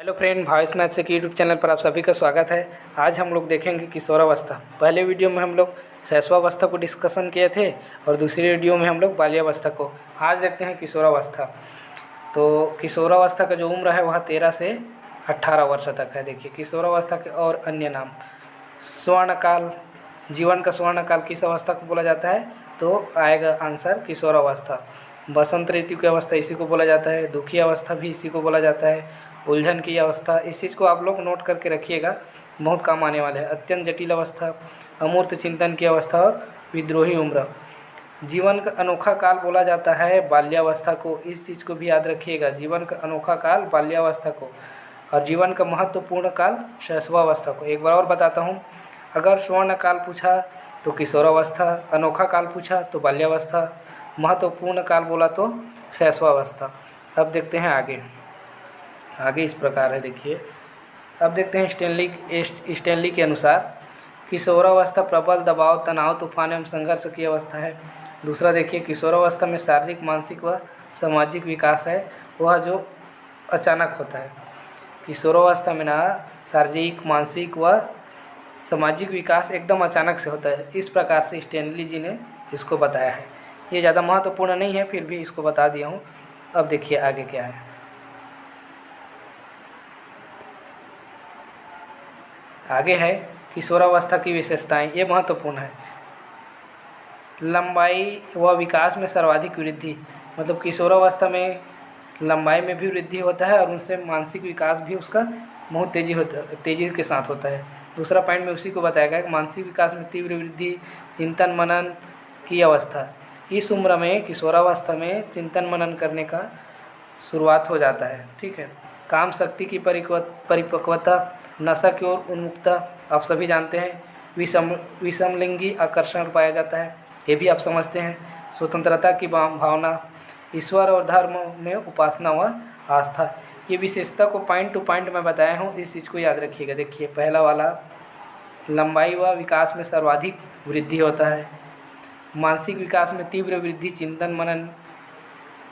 Hello friend, Bhavesh maths के YouTube channel पर आप सभी का स्वागत है। आज हम लोग देखेंगे किशोरावस्था। पहले वीडियो में हम लोग शैशवावस्था को डिस्कशन किए थे और दूसरी वीडियो में हम लोग बाल्यावस्था को। आज देखते हैं किशोरावस्था। तो किशोरावस्था का जो उम्र है वह 13 से 18 वर्ष तक है। देखिए किशोरावस्था के और अन्य नाम। स्वर्णकाल, जीवन का स्वर्णकाल किस अवस्था को बोला जाता है? तो आएगा आंसर किशोरावस्था। बसंत ऋतु की अवस्था इसी को बोला जाता है। दुखी अवस्था भी इसी को बोला जाता है। उलझन की अवस्था, इस चीज़ को आप लोग नोट करके रखिएगा, बहुत काम आने वाले हैं। अत्यंत जटिल अवस्था, अमूर्त चिंतन की अवस्था और विद्रोही उम्र। जीवन का अनोखा काल बोला जाता है बाल्यावस्था को, इस चीज़ को भी याद रखिएगा। जीवन का अनोखा काल बाल्यावस्था को, और जीवन का महत्वपूर्ण काल शैशवावस्था को। एक बार और बताता हूँ, अगर स्वर्ण काल पूछा तो किशोरावस्था, अनोखा काल पूछा तो बाल्यावस्था, महत्वपूर्ण काल बोला तो शैशवावस्था। अब देखते हैं आगे इस प्रकार है। देखिए अब देखते हैं स्टैनली के अनुसार किशोरावस्था प्रबल दबाव, तनाव, तूफान एवं संघर्ष की अवस्था है। दूसरा देखिए, किशोरावस्था में शारीरिक, मानसिक व सामाजिक विकास है वह जो अचानक होता है। किशोरावस्था में ना शारीरिक, मानसिक व सामाजिक विकास एकदम अचानक से होता है। इस प्रकार से स्टैनली जी ने इसको बताया है। ये ज़्यादा महत्वपूर्ण नहीं है, फिर भी इसको बता दिया हूँ। अब देखिए आगे क्या है। आगे है किशोरावस्था की विशेषताएं, ये महत्वपूर्ण है। लंबाई व विकास में सर्वाधिक वृद्धि, मतलब किशोरावस्था में लंबाई में भी वृद्धि होता है और उनसे मानसिक विकास भी उसका बहुत तेज़ी के साथ होता है। दूसरा पॉइंट में उसी को बताया गया कि मानसिक विकास में तीव्र वृद्धि, चिंतन मनन की अवस्था। इस उम्र में किशोरावस्था में चिंतन मनन करने का शुरुआत हो जाता है। ठीक है। काम शक्ति की परिपक्वता, नशा की ओर उन्मुखता, आप सभी जानते हैं। विषमलिंगी आकर्षण पाया जाता है, ये भी आप समझते हैं। स्वतंत्रता की भावना, ईश्वर और धर्म में उपासना व आस्था। ये विशेषता को पॉइंट टू पॉइंट मैं बताया हूँ, इस चीज़ को याद रखिएगा। देखिए पहला वाला, लंबाई व विकास में सर्वाधिक वृद्धि होता है, मानसिक विकास में तीव्र वृद्धि, चिंतन मनन,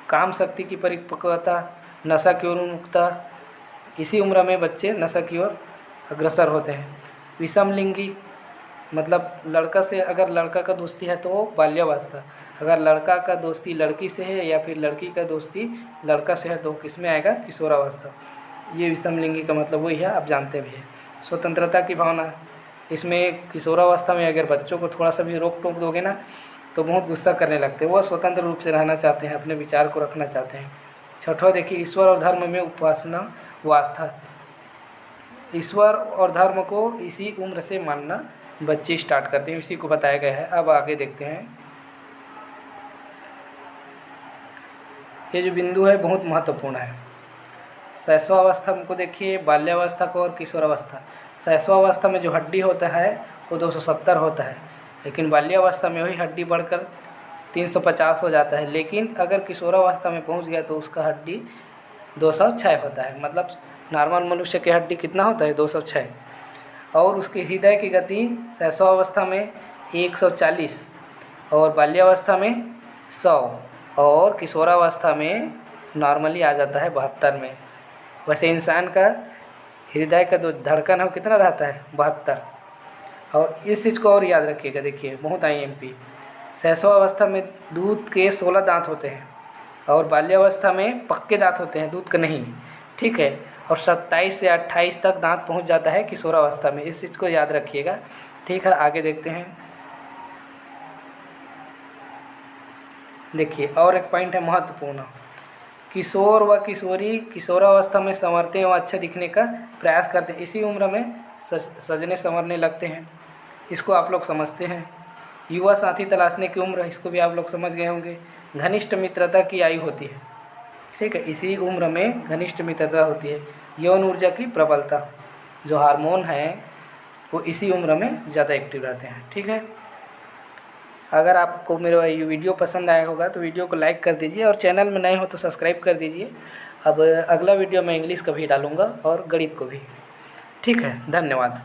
काम शक्ति की परिपक्वता, नशा की ओर उन्मुखता। इसी उम्र में बच्चे नशा की ओर अग्रसर होते हैं। विषमलिंगी मतलब लड़का से अगर लड़का का दोस्ती है तो वो बाल्यावस्था, अगर लड़का का दोस्ती लड़की से है या फिर लड़की का दोस्ती लड़का से है तो किस में आएगा? किशोरावस्था। ये विषमलिंगी का मतलब वही है, आप जानते भी हैं। स्वतंत्रता की भावना, इसमें किशोरावस्था में अगर बच्चों को थोड़ा सा भी रोक टोक दोगे ना तो बहुत गुस्सा करने लगते हैं। वो स्वतंत्र रूप से रहना चाहते हैं, अपने विचार को रखना चाहते हैं। छठवां देखिए, ईश्वर और धर्म में उपासना व आस्था। ईश्वर और धर्म को इसी उम्र से मानना बच्चे स्टार्ट करते हैं, इसी को बताया गया है। अब आगे देखते हैं। ये जो बिंदु है बहुत महत्वपूर्ण है। शैशवावस्था को देखिए, बाल्यावस्था को और किशोरावस्था। शैशवावस्था में जो हड्डी होता है वो 270 होता है, लेकिन बाल्यावस्था में वही हड्डी बढ़कर 350 हो जाता है। लेकिन अगर किशोरावस्था में पहुंच गया तो उसका हड्डी 206 होता है। मतलब नॉर्मल मनुष्य की हड्डी कितना होता है? 206। और उसके हृदय की गति शैशवावस्था में 140 और बाल्यावस्था में 100 और किशोरावस्था में नॉर्मली आ जाता है 72 में। वैसे इंसान का हृदय का जो धड़कन है वो कितना रहता है? 72। और इस चीज़ को और याद रखिएगा, देखिए बहुत IMP। शैशवावस्था में दूध के 16 दांत होते हैं और बाल्यावस्था में पक्के दांत होते हैं, दूध का नहीं। ठीक है। और 27 से 28 तक दांत पहुंच जाता है किशोरावस्था में, इस चीज़ को याद रखिएगा। ठीक है, आगे देखते हैं। देखिए और एक पॉइंट है महत्वपूर्ण। किशोर व किशोरी किशोरावस्था में संवरते एवं अच्छे दिखने का प्रयास करते हैं। इसी उम्र में सजने संवरने लगते हैं, इसको आप लोग समझते हैं। युवा साथी तलाशने की उम्र, इसको भी आप लोग समझ गए होंगे। घनिष्ठ मित्रता की आयु होती है। ठीक है, इसी उम्र में घनिष्ठ मित्रता होती है। यौन ऊर्जा की प्रबलता, जो हार्मोन है वो इसी उम्र में ज़्यादा एक्टिव रहते हैं। ठीक है। अगर आपको मेरा ये वीडियो पसंद आया होगा तो वीडियो को लाइक कर दीजिए और चैनल में नए हो तो सब्सक्राइब कर दीजिए। अब अगला वीडियो मैं इंग्लिश का भी डालूँगा और गणित को भी। ठीक है, धन्यवाद।